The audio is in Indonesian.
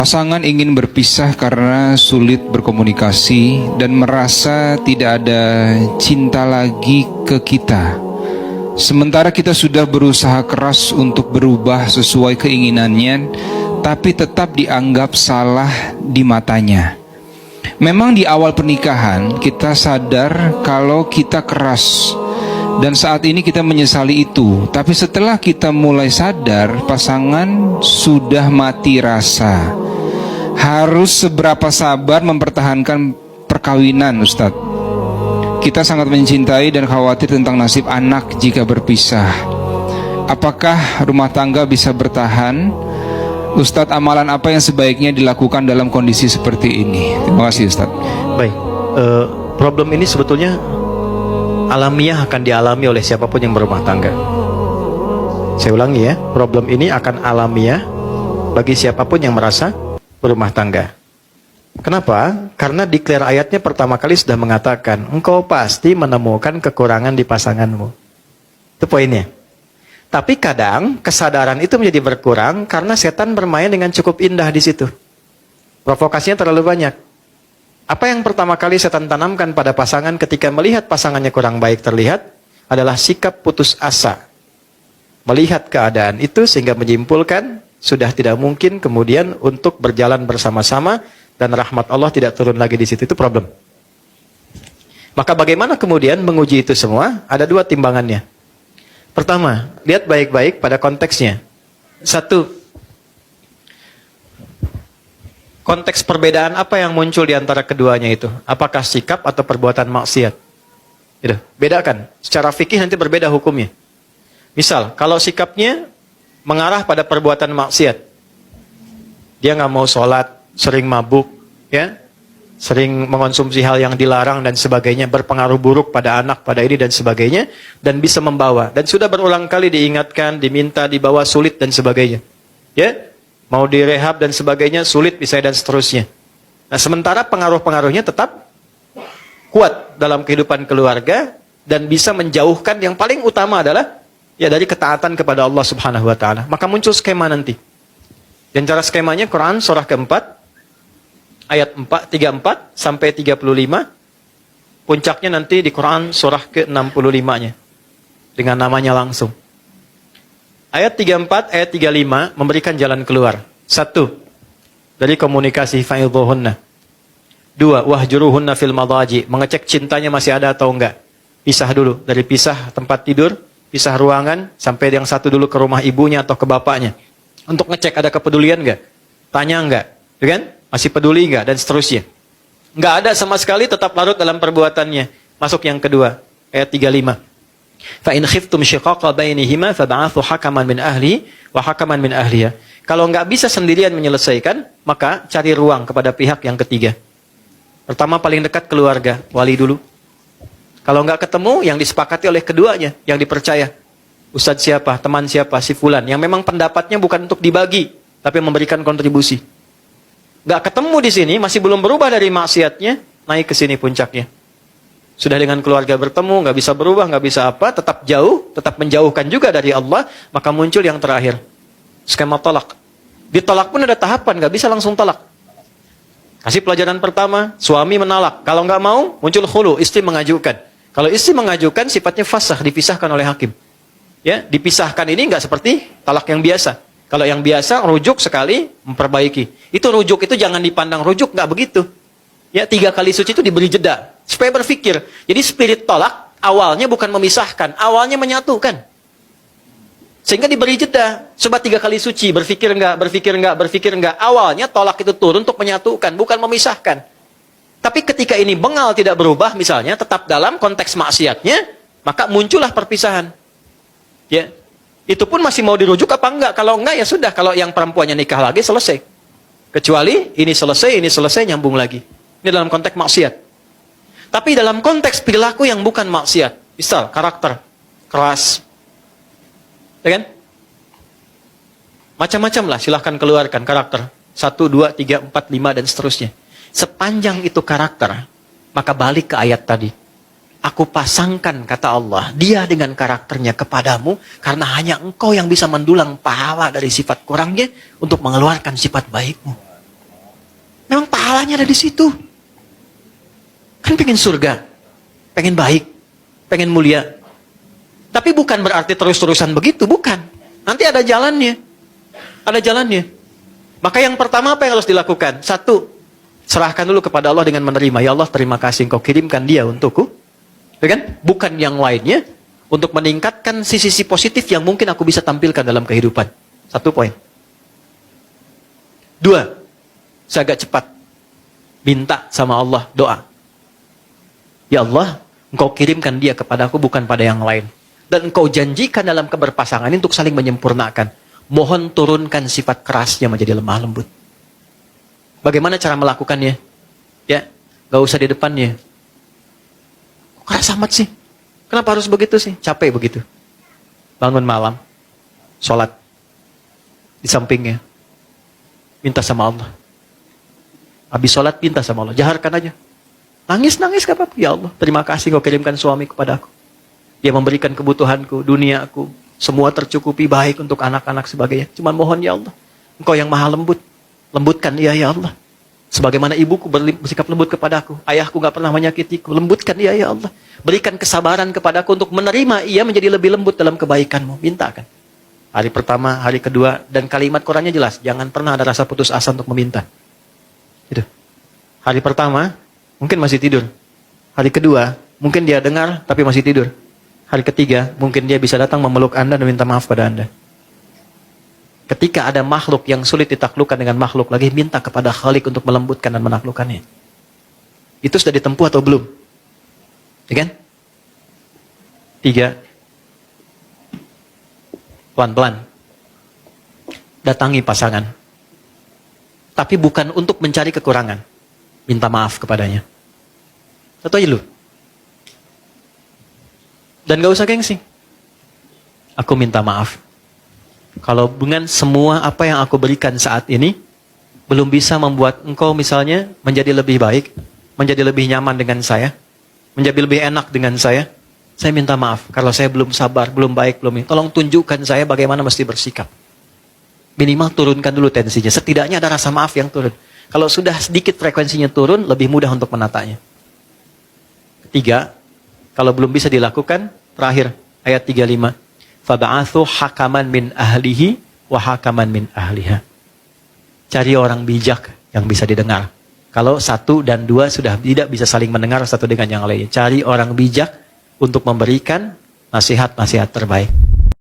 Pasangan ingin berpisah karena sulit berkomunikasi dan merasa tidak ada cinta lagi ke kita. Sementara kita sudah berusaha keras untuk berubah sesuai keinginannya, tapi tetap dianggap salah di matanya. Memang di awal pernikahan kita sadar kalau kita keras, dan saat ini kita menyesali itu. Tapi setelah kita mulai sadar, pasangan sudah mati rasa. Harus seberapa sabar mempertahankan perkawinan, Ustadz? Kita sangat mencintai dan khawatir tentang nasib anak jika berpisah. Apakah rumah tangga bisa bertahan? Ustadz, amalan apa yang sebaiknya dilakukan dalam kondisi seperti ini? Terima kasih, Ustadz. Baik, problem ini sebetulnya alamiah akan dialami oleh siapapun yang berumah tangga. Saya ulangi ya, problem ini akan alamiah bagi siapapun yang merasa berumah tangga. Kenapa? Karena declare ayatnya pertama kali sudah mengatakan, engkau pasti menemukan kekurangan di pasanganmu. Itu poinnya. Tapi kadang kesadaran itu menjadi berkurang karena setan bermain dengan cukup indah di situ. Provokasinya terlalu banyak. Apa yang pertama kali setan tanamkan pada pasangan ketika melihat pasangannya kurang baik terlihat adalah sikap putus asa. Melihat keadaan itu sehingga menyimpulkan sudah tidak mungkin kemudian untuk berjalan bersama-sama dan rahmat Allah tidak turun lagi di situ. Itu problem. Maka bagaimana kemudian menguji itu semua? Ada dua timbangannya. Pertama, lihat baik-baik pada konteksnya. Satu, konteks perbedaan apa yang muncul di antara keduanya itu? Apakah sikap atau perbuatan maksiat? Gitu. Bedakan. Secara fikih nanti berbeda hukumnya. Misal, kalau sikapnya mengarah pada perbuatan maksiat, dia nggak mau sholat, sering mabuk, ya, sering mengonsumsi hal yang dilarang dan sebagainya, berpengaruh buruk pada anak, pada ini dan sebagainya, dan bisa membawa. Dan sudah berulang kali diingatkan, diminta, dibawa, sulit dan sebagainya. Ya, mau direhab dan sebagainya, sulit misalnya dan seterusnya. Nah, sementara pengaruh-pengaruhnya tetap kuat dalam kehidupan keluarga dan bisa menjauhkan. Yang paling utama adalah ya dari ketaatan kepada Allah Subhanahu wa taala. Maka muncul skema nanti. Dan cara skemanya Quran surah keempat ayat 34 sampai 35. Puncaknya nanti di Quran surah ke-65-nya dengan namanya langsung. Ayat 34, ayat 35 memberikan jalan keluar. Satu, dari komunikasi fa'idhuhunna. Dua, wahjuruhunna fil madaji, mengecek cintanya masih ada atau enggak. Pisah dulu, dari pisah tempat tidur, pisah ruangan, sampai yang satu dulu ke rumah ibunya atau ke bapaknya. Untuk ngecek ada kepedulian enggak? Tanya enggak? Kan? Masih peduli enggak? Dan seterusnya. Enggak ada sama sekali, tetap larut dalam perbuatannya. Masuk yang kedua, ayat 35. Fa in khiftum shiqaqa bainihima fab'athu hakaman min ahli wa hakaman min ahliya. Kalau enggak bisa sendirian menyelesaikan, maka cari ruang kepada pihak yang ketiga. Pertama paling dekat keluarga, wali dulu. Kalau enggak ketemu, yang disepakati oleh keduanya, yang dipercaya. Ustadz siapa, teman siapa, si fulan, yang memang pendapatnya bukan untuk dibagi, tapi memberikan kontribusi. Enggak ketemu di sini, masih belum berubah dari maksiatnya, naik ke sini puncaknya. Sudah dengan keluarga bertemu, nggak bisa berubah, nggak bisa apa, tetap jauh, tetap menjauhkan juga dari Allah, maka muncul yang terakhir. Skema tolak. Ditolak pun ada tahapan, nggak bisa langsung tolak. Kasih pelajaran pertama, suami menolak. Kalau nggak mau, muncul khulu, istri mengajukan. Kalau istri mengajukan, sifatnya fasakh, dipisahkan oleh hakim. Ya, dipisahkan ini nggak seperti talak yang biasa. Kalau yang biasa, rujuk sekali, memperbaiki. Itu rujuk, itu jangan dipandang rujuk, nggak begitu. Ya, 3 kali suci itu diberi jeda supaya berpikir. Jadi spirit tolak awalnya bukan memisahkan, awalnya menyatukan. Sehingga diberi jeda. Coba 3 kali suci, berpikir enggak, berpikir enggak, berpikir enggak. Awalnya tolak itu turun untuk menyatukan, bukan memisahkan. Tapi ketika ini bengal tidak berubah misalnya, tetap dalam konteks maksiatnya, maka muncullah perpisahan. Ya. Itu pun masih mau dirujuk apa enggak? Kalau enggak ya sudah, kalau yang perempuannya nikah lagi selesai. Kecuali ini selesai nyambung lagi. Ini dalam konteks maksiat. Tapi dalam konteks perilaku yang bukan maksiat. Misal, karakter. Keras. Ya kan? Macam-macam lah, silahkan keluarkan karakter. 1, 2, 3, 4, 5, dan seterusnya. Sepanjang itu karakter, maka balik ke ayat tadi. Aku pasangkan, kata Allah, dia dengan karakternya kepadamu, karena hanya engkau yang bisa mendulang pahala dari sifat kurangnya, untuk mengeluarkan sifat baikmu. Pahalanya ada di situ. Kan pengen surga, pengen baik, pengen mulia. Tapi bukan berarti terus-terusan begitu, bukan. Nanti ada jalannya. Ada jalannya. Maka yang pertama apa yang harus dilakukan? Satu, serahkan dulu kepada Allah dengan menerima. Ya Allah, terima kasih Engkau kirimkan dia untukku. Ya kan? Bukan yang lainnya. Untuk meningkatkan sisi-sisi positif yang mungkin aku bisa tampilkan dalam kehidupan. Satu poin. Dua, saya agak cepat. Minta sama Allah, doa. Ya Allah, Engkau kirimkan dia kepada aku, bukan pada yang lain. Dan Engkau janjikan dalam keberpasangan ini untuk saling menyempurnakan. Mohon turunkan sifat kerasnya menjadi lemah lembut. Bagaimana cara melakukannya? Ya, gak usah di depannya. Kok keras amat sih? Kenapa harus begitu sih? Capek begitu. Bangun malam, sholat di sampingnya, minta sama Allah. Habis sholat minta sama Allah, jaharkan aja. Nangis gak apa-apa. Ya Allah, terima kasih Kau kirimkan suami kepada aku. Dia memberikan kebutuhanku, duniaku, semua tercukupi baik untuk anak-anak sebagainya. Cuman mohon ya Allah, Engkau yang maha lembut, lembutkan ia ya Allah. Sebagaimana ibuku bersikap lembut kepadaku, ayahku gak pernah menyakitiku, lembutkan ia ya Allah. Berikan kesabaran kepadaku untuk menerima ia menjadi lebih lembut dalam kebaikanmu. Mintakan. Hari pertama, hari kedua, dan kalimat Qurannya jelas, jangan pernah ada rasa putus asa untuk meminta. Gitu. Hari pertama, mungkin masih tidur. Hari kedua, mungkin dia dengar tapi masih tidur. Hari ketiga, mungkin dia bisa datang memeluk Anda dan minta maaf pada Anda. Ketika ada makhluk yang sulit ditaklukkan dengan makhluk lagi, minta kepada Khalik untuk melembutkan dan menaklukkannya. Itu sudah ditempuh atau belum? Ya kan? 3. Pelan-pelan. Datangi pasangan. Tapi bukan untuk mencari kekurangan. Minta maaf kepadanya. Satu aja dulu. Dan gak usah gengsi. Aku minta maaf. Kalau dengan semua apa yang aku berikan saat ini, belum bisa membuat engkau misalnya menjadi lebih baik, menjadi lebih nyaman dengan saya, menjadi lebih enak dengan saya minta maaf. Kalau saya belum sabar, belum baik, belum ini. Tolong tunjukkan saya bagaimana mesti bersikap. Minimal turunkan dulu tensinya. Setidaknya ada rasa maaf yang turun. Kalau sudah sedikit frekuensinya turun, lebih mudah untuk menatanya. 3, kalau belum bisa dilakukan, terakhir, ayat 35. Faba'athu hakaman min ahlihi wa hakaman min ahliha. Cari orang bijak yang bisa didengar. Kalau 1 dan 2 sudah tidak bisa saling mendengar satu dengan yang lainnya. Cari orang bijak untuk memberikan nasihat-nasihat terbaik.